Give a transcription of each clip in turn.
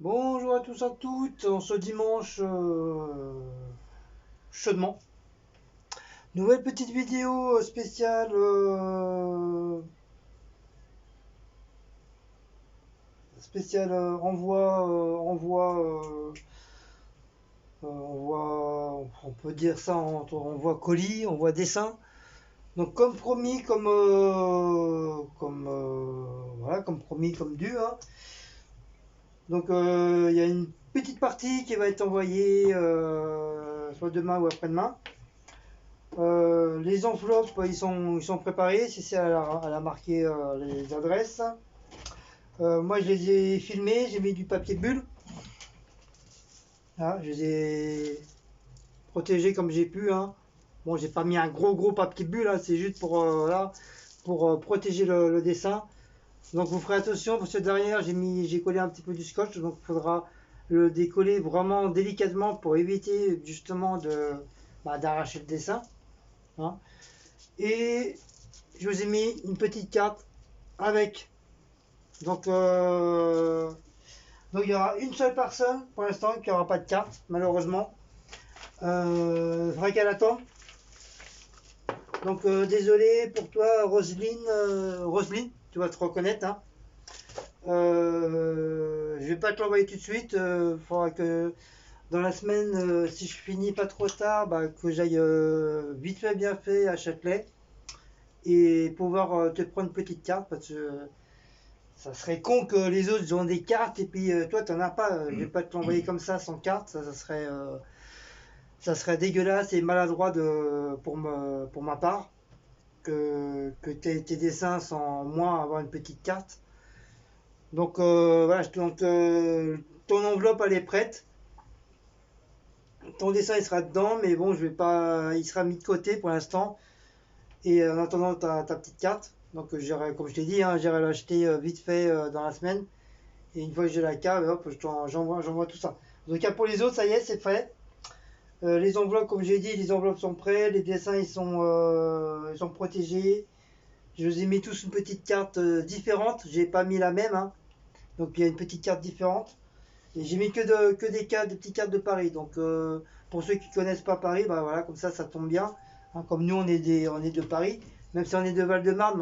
Bonjour à tous et à toutes, en ce dimanche chaudement. Nouvelle petite vidéo spéciale on peut dire ça, envoi colis, envoi dessin. Donc comme promis, comme promis, comme dû, hein. Donc il y a une petite partie qui va être envoyée soit demain ou après-demain. Les enveloppes, ils sont préparés, c'est elle a marqué les adresses. Moi, je les ai filmés, j'ai mis du papier bulle. Hein, je les ai protégés comme j'ai pu, hein. Bon, j'ai pas mis un gros papier bulle, hein, c'est juste pour protéger le dessin. Donc vous ferez attention parce que derrière j'ai collé un petit peu du scotch, donc il faudra le décoller vraiment délicatement pour éviter justement d'arracher le dessin, hein. Et je vous ai mis une petite carte avec. Donc, donc il y aura une seule personne pour l'instant qui n'aura pas de carte, malheureusement. Il faudra qu'elle attende. Donc désolé pour toi, Roselyne. Roselyne, tu vas te reconnaître, hein. Je vais pas te l'envoyer tout de suite. Il faudra que dans la semaine, si je finis pas trop tard, bah, que j'aille vite fait bien fait à Châtelet et pouvoir te prendre une petite carte parce que ça serait con que les autres ils ont des cartes et puis toi t'en as pas. Je vais pas te l'envoyer comme ça sans carte, ça serait dégueulasse et maladroit pour ma part que tes dessins sans moi avoir une petite carte. Donc voilà, ton enveloppe elle est prête. Ton dessin il sera dedans, mais bon, je vais pas, il sera mis de côté pour l'instant. Et en attendant ta petite carte, donc comme je t'ai dit, hein, j'irai l'acheter vite fait dans la semaine. Et une fois que j'ai la carte, hop, j'envoie tout ça. Donc pour les autres, ça y est, c'est fait. Les enveloppes, comme j'ai dit, les enveloppes sont prêtes, les dessins ils sont protégés. Je vous ai mis tous une petite carte différente. J'ai pas mis la même, hein. Donc il y a une petite carte différente. Et j'ai mis que des cartes, des petites cartes de Paris. Donc pour ceux qui connaissent pas Paris, bah voilà, comme ça tombe bien. Hein, comme nous on est de Paris, même si on est de Val-de-Marne,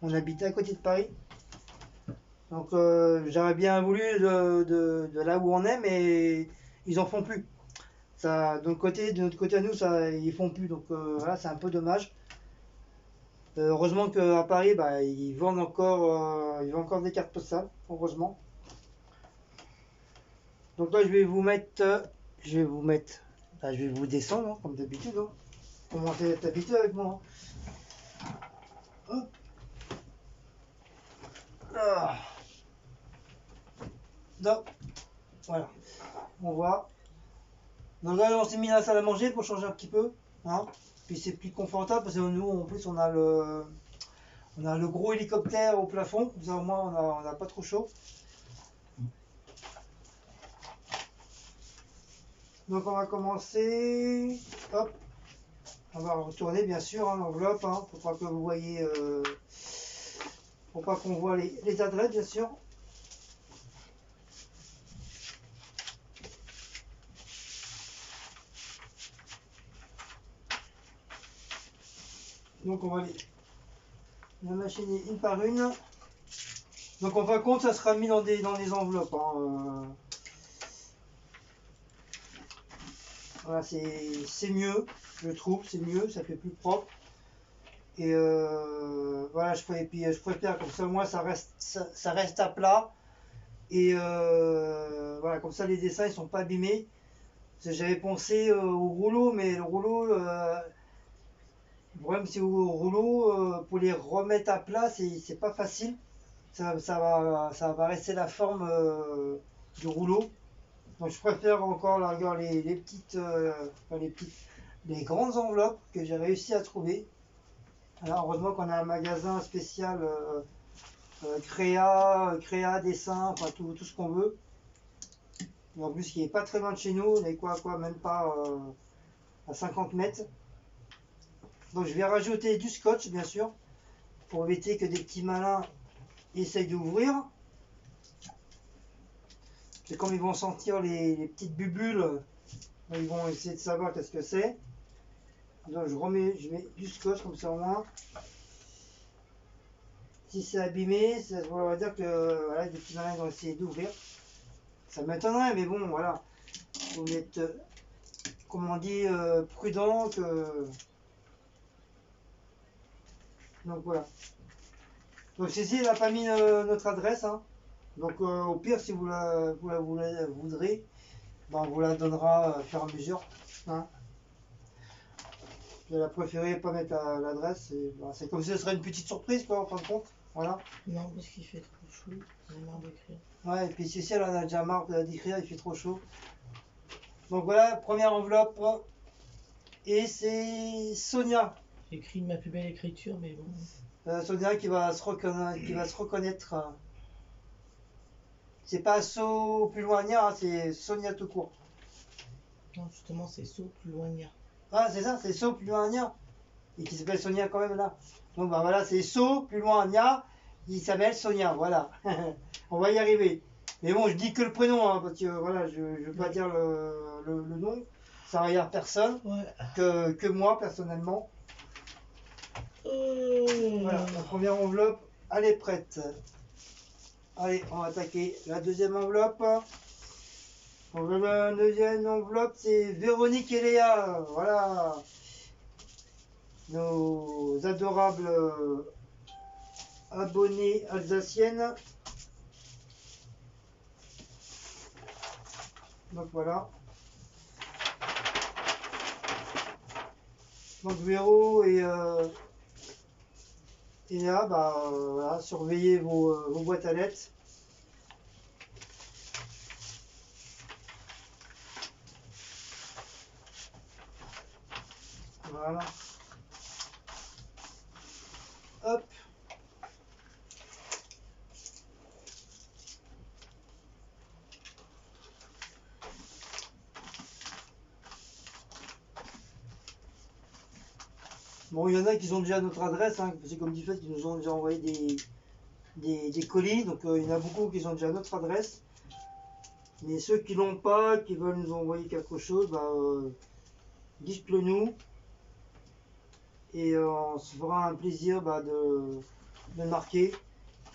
on habite à côté de Paris. Donc j'aurais bien voulu de là où on est, mais ils en font plus. Ça, de notre côté à nous, ça, ils font plus. Donc voilà, c'est un peu dommage. Heureusement qu'à Paris, bah, ils vendent encore des cartes postales, heureusement. Donc là, je vais vous descendre, hein, comme d'habitude, hein. Commencez à être habitué avec moi, hein. Hop, là. Donc, voilà, on voit. Donc là, on s'est mis à la salle à manger pour changer un petit peu, hein. Puis c'est plus confortable parce que nous, en plus, on a le gros hélicoptère au plafond. Comme ça, au moins, on n'a pas trop chaud. Donc on va commencer. Hop, on va retourner bien sûr, hein, l'enveloppe, hein, pour pas que vous voyez, pour pas qu'on voit les adresses bien sûr. Donc on va les machiner une par une. Donc en fin de compte, ça sera mis dans des enveloppes, hein. Voilà, c'est mieux, je trouve, c'est mieux, ça fait plus propre. Et voilà, je préfère comme ça, au moins ça reste à plat. Et voilà, comme ça les dessins ils sont pas abîmés. J'avais pensé au rouleau, mais le rouleau, le problème c'est au rouleau, pour les remettre à plat, c'est pas facile. Ça va rester la forme du rouleau. Donc je préfère encore là, regarde, les petites, les grandes enveloppes que j'ai réussi à trouver. Alors heureusement qu'on a un magasin spécial créa, dessin, enfin tout ce qu'on veut. Et en plus, il n'est pas très loin de chez nous, on est même pas à 50 mètres. Donc je vais rajouter du scotch, bien sûr, pour éviter que des petits malins essayent d'ouvrir. C'est comme ils vont sentir les petites bubules, ils vont essayer de savoir qu'est-ce que c'est. Donc je mets du scotch comme ça au moins. Si c'est abîmé, ça veut dire que voilà, les petits malins vont essayer d'ouvrir. Ça m'étonnerait, mais bon, voilà. Faut être, comme on dit, prudent. Donc voilà. Donc ceci, il n'a pas mis notre adresse. Hein. Donc au pire, si vous la voudrez, ben, on vous la donnera au fur et à mesure. Hein. Je la préféré pas mettre l'adresse. C'est comme si ce serait une petite surprise, quoi, en fin de compte. Voilà. Non, parce qu'il fait trop chaud. On a marre d'écrire. Ouais, et puis ceci, elle en a déjà marre d'écrire, il fait trop chaud. Donc voilà, première enveloppe. Et c'est Sonia. J'écris de ma plus belle écriture, mais bon. Sonia qui va se reconnaître. C'est pas So plus loin Nia, hein, c'est Sonia tout court. Non, justement, c'est saut plus loin. Ah, c'est ça, c'est So plus loin Nia. Et qui s'appelle Sonia quand même là. Donc bah voilà, c'est So plus loin Nia. Il s'appelle Sonia, voilà. On va y arriver. Mais bon, je dis que le prénom, hein, parce que voilà, je ne veux pas dire le nom. Ça regarde personne. Ouais. Que moi, personnellement. Voilà, la première enveloppe, elle est prête. Allez, on va attaquer la deuxième enveloppe. Donc, la deuxième enveloppe, c'est Véronique et Léa. Voilà. Nos adorables abonnées alsaciennes. Donc voilà. Donc Véro et Léa, bah, voilà, surveillez vos boîtes à lettres. Voilà. Hop. Bon, il y en a qui ont déjà notre adresse, hein, c'est comme du fait qu'ils nous ont déjà envoyé des colis, donc il y en a beaucoup qui ont déjà notre adresse. Mais ceux qui l'ont pas, qui veulent nous envoyer quelque chose, bah, dites-le nous. Et on se fera un plaisir bah, de le marquer.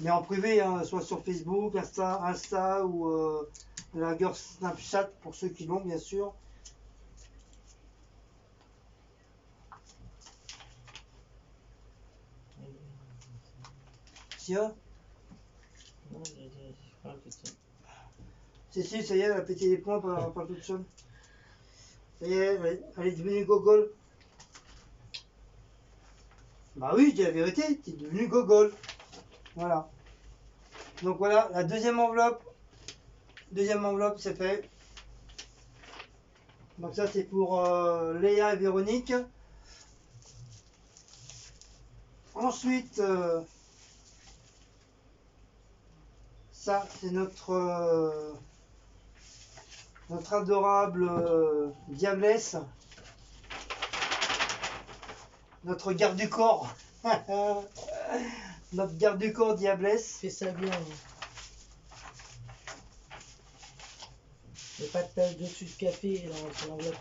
Mais en privé, hein, soit sur Facebook, Insta ou la gueule Snapchat pour ceux qui l'ont, bien sûr. Tiens. Non, je parle de ça. Si, ça y est, elle a pété les plombs par toute seule. Ça y est, elle est devenue gogol. Bah oui, je dis la vérité, tu es devenu gogol. Voilà. Donc voilà, la deuxième enveloppe. Deuxième enveloppe, c'est fait. Donc ça, c'est pour Léa et Véronique. Ensuite, ça, c'est notre adorable diablesse. Notre garde du corps. Notre garde du corps diablesse. Fais ça bien. Il n'y a pas de tache dessus de café sur l'enveloppe.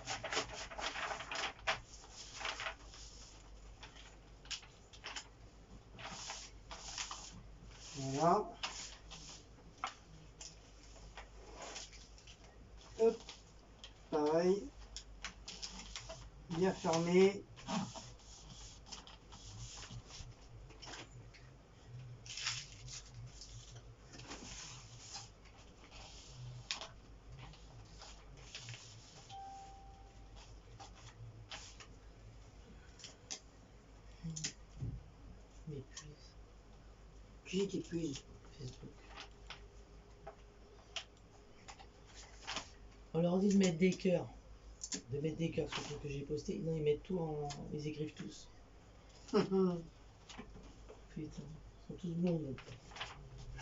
Voilà. Hop. Pareil. Bien fermé. Qui t'épuise? Facebook. On leur dit de mettre des cœurs. De mettre des cœurs sur ce que j'ai posté. Non, ils mettent tout en. Ils écrivent tous. Putain. Ils sont tous bons.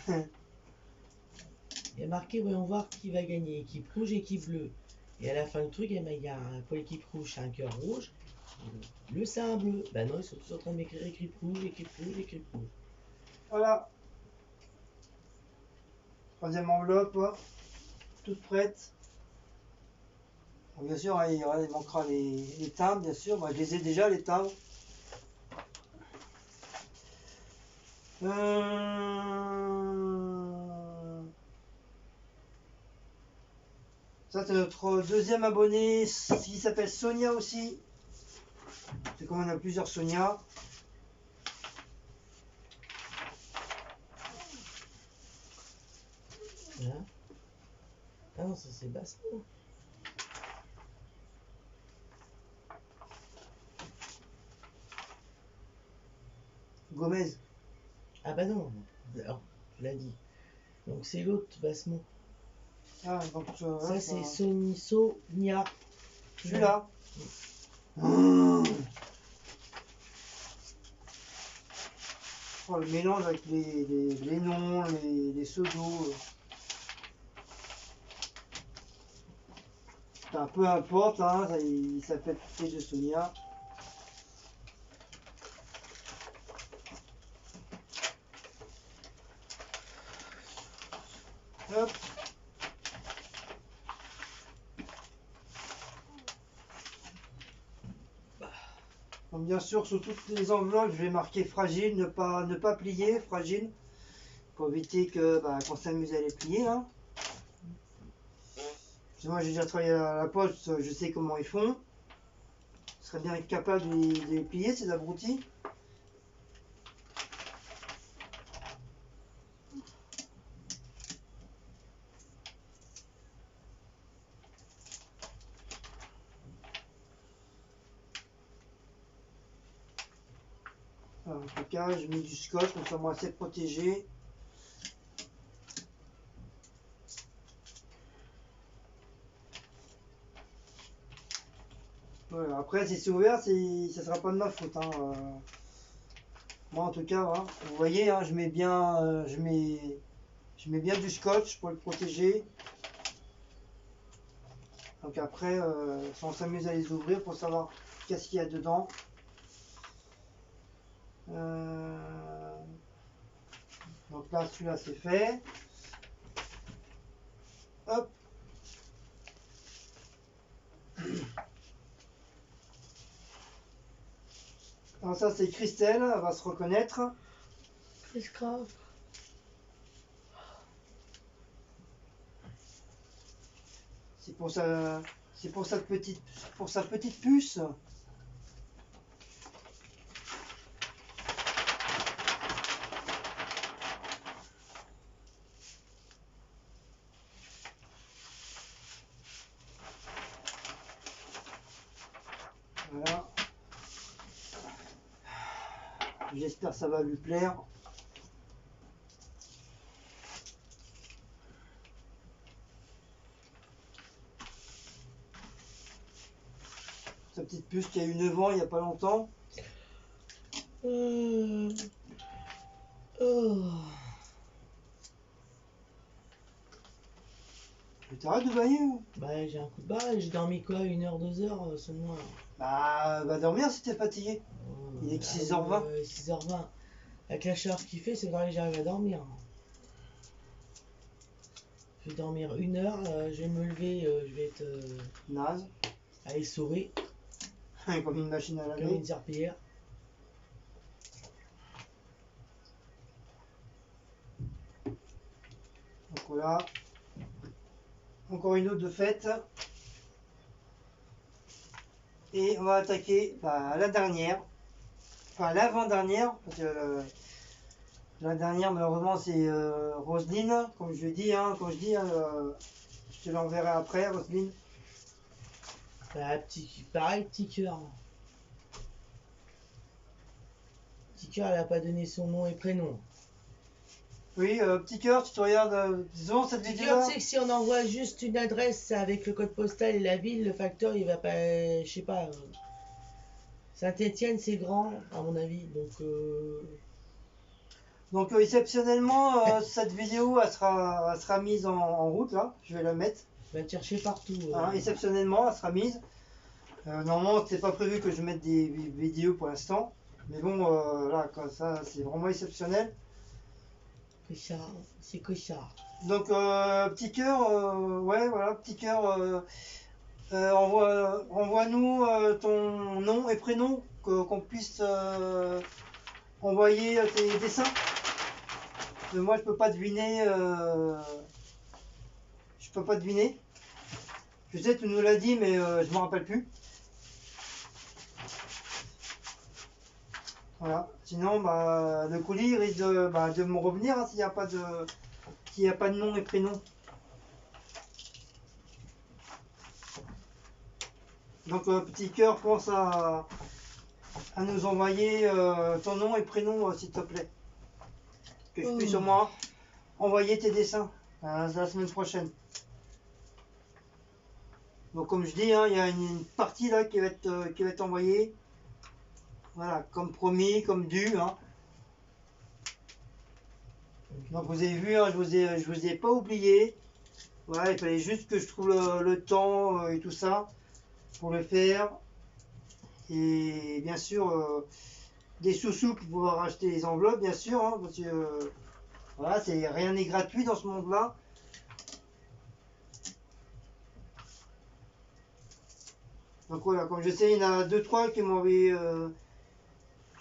Il y a marqué, voyons voir qui va gagner. Équipe rouge, équipe bleue. Et à la fin du truc, il y a pour l'équipe rouge, c'est un cœur rouge. Le c'est un bleu. Bah non, ils sont tous en train d'écrire équipe rouge, équipe rouge, équipe rouge. Voilà. Troisième enveloppe. toute prête. Bon, bien sûr, hein, il manquera les timbres, bien sûr. Moi, je les ai déjà, les timbres. Ça, c'est notre deuxième abonné qui s'appelle Sonia aussi. C'est comme on a plusieurs Sonia. Hein. Ah non, ça c'est Basmo. Gomez. Ah bah non, alors, tu l'as dit. Donc c'est l'autre Basmo. Ah, donc, Ça c'est Sonia. Celui-là. Mmh. Oh, le mélange avec les noms, les pseudos. Enfin, peu importe, hein, il s'appelle T de Sonia. Hop. Donc bien sûr, sur toutes les enveloppes, je vais marquer fragile, ne pas plier, fragile, pour éviter que qu'on s'amuse à les plier. Hein. Parce que moi, j'ai déjà travaillé à la poste, je sais comment ils font. Je serais bien capable de les plier, ces abrutis. En tout cas, je mets du scotch, comme ça, moi, c'est protégé. Voilà. Après, si c'est ouvert, ça ne sera pas de ma faute. Hein. Moi, en tout cas, hein, vous voyez, hein, je mets bien du scotch pour le protéger. Donc après, si on s'amuse à les ouvrir pour savoir qu'est-ce qu'il y a dedans. Donc là, celui-là, c'est fait. Hop. Alors ça, c'est Christelle, elle va se reconnaître. C'est grave. C'est pour sa petite puce. Voilà. J'espère que ça va lui plaire. Sa petite puce qui a eu 9 ans il n'y a pas longtemps. Oh. Tu t'arrêtes de bailler ou? Bah j'ai un coup de barre, j'ai dormi quoi, 1 heure, 2 heures seulement. Bah, va dormir si t'es fatigué. Il est que 6h20. 6h20. Avec la chaleur qu'il fait, c'est vrai que j'arrive à dormir. Je vais dormir 1 heure, je vais me lever, je vais être Naze. à essorer, Comme une machine à comme laver. une serpillière. Donc voilà. Encore une autre de fête. Et on va attaquer la dernière. Enfin l'avant-dernière. Parce que la dernière malheureusement c'est Roselyne. Comme je dis, hein, je te l'enverrai après, Roselyne. Bah, pareil, petit cœur. Petit cœur, elle a pas donné son nom et prénom. Oui, petit cœur, tu te regardes, disons cette Petit vidéo cœur, là. tu sais que si on envoie juste une adresse avec le code postal et la ville, le facteur il va pas. Je sais pas. Saint-Étienne c'est grand, à mon avis, donc. Donc exceptionnellement, cette vidéo elle sera mise en route là. Je vais la mettre. Va te chercher partout. Hein, exceptionnellement, elle sera mise. Normalement, c'est pas prévu que je mette des vidéos pour l'instant. Mais bon, là, ça, c'est vraiment exceptionnel. Cochard, c'est Cochard. Donc, petit cœur, ouais, voilà, petit cœur, envoie-nous ton nom et prénom, qu'on puisse envoyer tes dessins. Moi, je peux pas deviner. Je peux pas deviner. Je sais, tu nous l'as dit, mais je me rappelle plus. Voilà. Sinon, bah, le colis risque de me revenir hein, s'il n'y a pas de nom et prénom. Donc, petit cœur, pense à nous envoyer ton nom et prénom, s'il te plaît. Que je puisse au moins envoyer tes dessins la semaine prochaine. Donc, comme je dis, hein, il y a une partie là qui va être envoyée. Voilà, comme promis, comme dû. Hein. Donc, vous avez vu, hein, je vous ai pas oublié. Voilà, il fallait juste que je trouve le temps et tout ça pour le faire. Et bien sûr, des sous-sous pour pouvoir acheter les enveloppes, bien sûr. Hein, parce que voilà, rien n'est gratuit dans ce monde-là. Donc voilà, comme je sais, il y en a 2-3 qui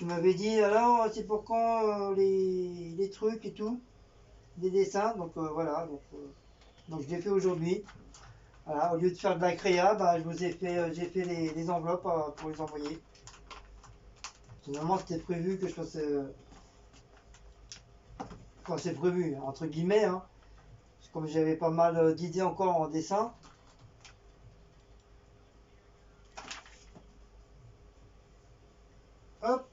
m'avaient dit alors c'est pour quand les trucs et tout, des dessins. Donc voilà, donc je l'ai fait aujourd'hui. Voilà, au lieu de faire de la créa, bah, j'ai fait les enveloppes pour les envoyer. Finalement, c'était prévu que je fasse. Enfin, c'est prévu, entre guillemets. Hein, comme j'avais pas mal d'idées encore en dessin. Hop.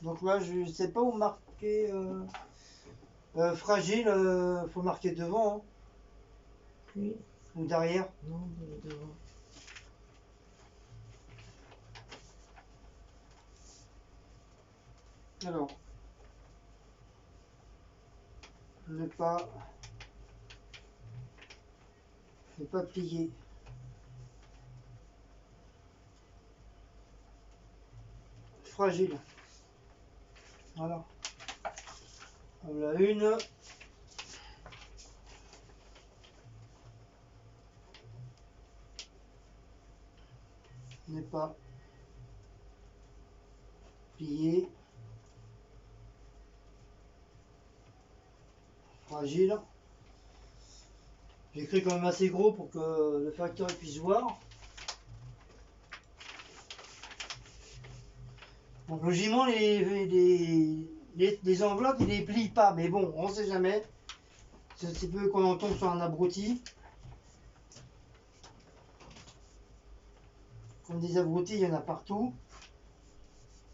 Donc là, je sais pas où marquer. Fragile, faut marquer devant. Hein, Oui. ou derrière. Non, devant. Alors. Ne pas plier. Fragile. Voilà. Voilà une. Ne pas plier. Fragile. J'écris quand même assez gros pour que le facteur puisse voir. Donc logiquement les enveloppes ils les plient pas, mais bon, on sait jamais. C'est un petit peu qu'on en tombe sur un abruti. Comme des abrutis, il y en a partout.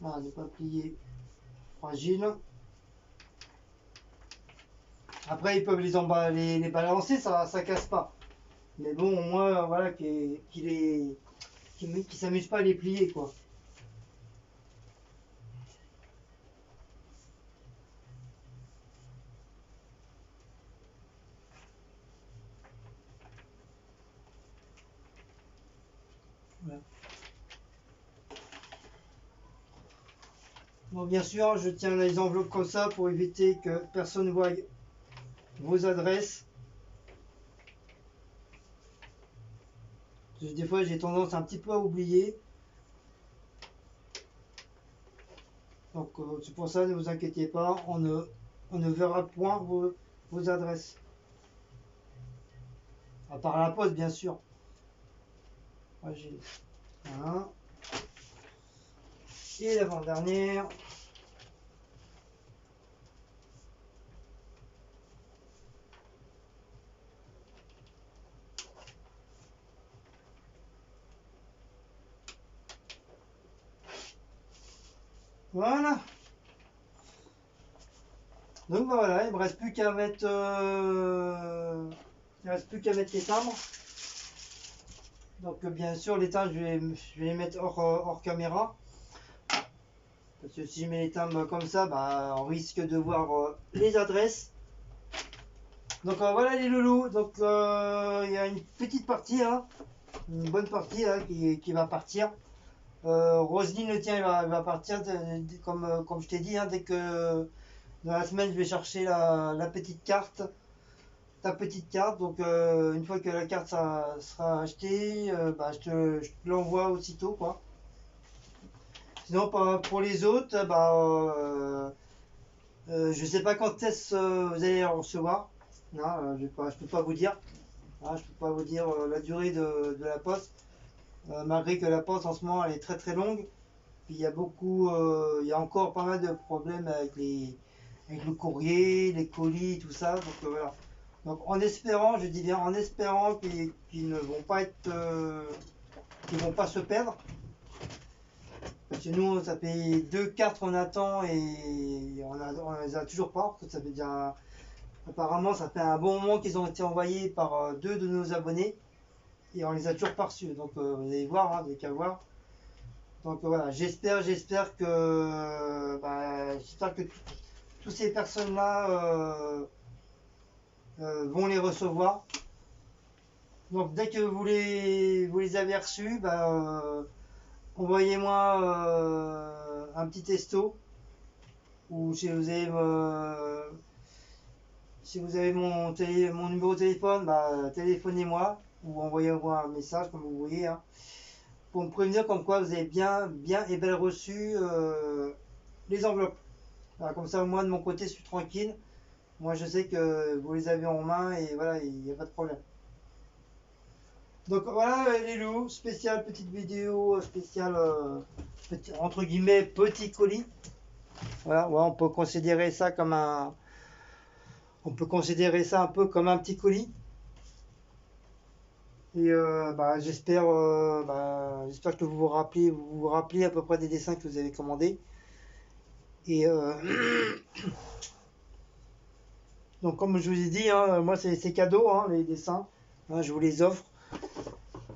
Voilà, ne pas plier. Fragile. Après, ils peuvent les balancer, ça casse pas. Mais bon, au moins, voilà, qu'ils s'amusent pas à les plier, quoi. Voilà. Bon, bien sûr, je tiens les enveloppes comme ça pour éviter que personne ne voie vos adresses. Parce que des fois, j'ai tendance un petit peu à oublier. Donc, c'est pour ça, ne vous inquiétez pas, on ne verra point vos adresses. À part la poste, bien sûr. Voilà. Et l'avant-dernière. Voilà. Donc voilà, il ne me reste plus qu'à mettre, les timbres. Donc bien sûr les timbres je vais les mettre hors caméra. Parce que si je mets les timbres comme ça, bah, on risque de voir les adresses. Donc voilà les loulous. Donc il y a une petite partie, hein, une bonne partie hein, qui va partir. Roselyne, le tien, il va partir comme je t'ai dit, hein, dès dans la semaine, je vais chercher la petite carte. Ta petite carte. Donc, une fois que la carte sera achetée, bah, je te l'envoie aussitôt, quoi. Sinon, pour les autres, bah, je sais pas quand est-ce vous allez les recevoir. Non, je peux pas vous dire. Je peux pas vous dire la durée de la poste. Malgré que la poste en ce moment elle est très très longue. Puis il y a il y a encore pas mal de problèmes avec le courrier, les colis, tout ça. Donc voilà. Donc en espérant, je dis bien en espérant qu'ils ne vont pas être, qu'ils vont pas se perdre. Parce que nous, ça fait 2 cartes on attend et on les a toujours pas. Parce que ça fait déjà, apparemment, ça fait un bon moment qu'ils ont été envoyés par 2 de nos abonnés et on les a toujours pas reçus. Donc vous allez voir, hein, vous n'avez qu'à voir. Donc voilà, j'espère que, toutes ces personnes-là vont les recevoir. Donc dès que vous les avez reçus, bah, envoyez-moi un petit texto ou si vous avez mon numéro de téléphone, bah, téléphonez-moi ou envoyez-moi un message comme vous voyez, hein, pour me prévenir comme quoi vous avez bien et bien reçu les enveloppes. Voilà, comme ça, moi de mon côté, je suis tranquille. Moi, je sais que vous les avez en main et voilà, il n'y a pas de problème. Donc voilà les loups, spéciale petite vidéo, spéciale entre guillemets petit colis. Voilà, ouais, on peut considérer ça un peu comme un petit colis. Et bah, j'espère que vous vous rappelez à peu près des dessins que vous avez commandés. Et donc comme je vous ai dit, hein, moi c'est cadeau, hein, les dessins. Hein, je vous les offre.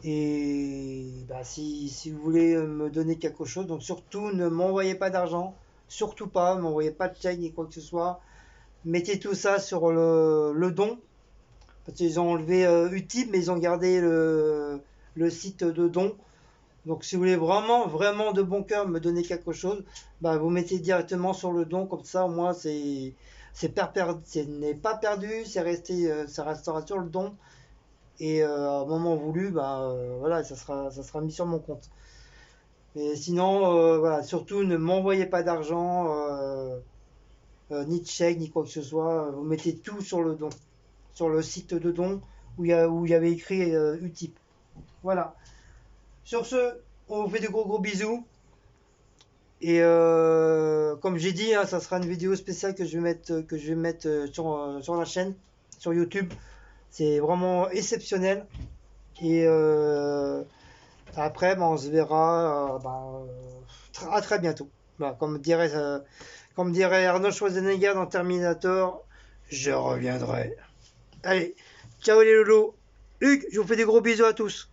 Et bah, si vous voulez me donner quelque chose, donc surtout ne m'envoyez pas d'argent. Surtout pas, ne m'envoyez pas de chèque ni quoi que ce soit. Mettez tout ça sur le don. Parce qu'ils ont enlevé Utip, mais ils ont gardé le site de don. Donc si vous voulez vraiment, vraiment de bon cœur me donner quelque chose, bah, vous mettez directement sur le don. Comme ça, au moins, ce n'est pas perdu, ça restera sur le don. Et à un moment voulu, bah, voilà, ça sera mis sur mon compte. Mais sinon, voilà, surtout ne m'envoyez pas d'argent, ni de chèque, ni quoi que ce soit. Vous mettez tout sur le don, sur le site de don où il y avait écrit Utip. Voilà. Sur ce, on vous fait de gros bisous. Et comme j'ai dit, hein, ça sera une vidéo spéciale que je vais mettre sur la chaîne, sur YouTube. C'est vraiment exceptionnel. Et après, on se verra à très bientôt. Bah, comme dirait Arnold Schwarzenegger dans Terminator, je reviendrai. Allez, ciao les lolos. Hugues, je vous fais des gros bisous à tous.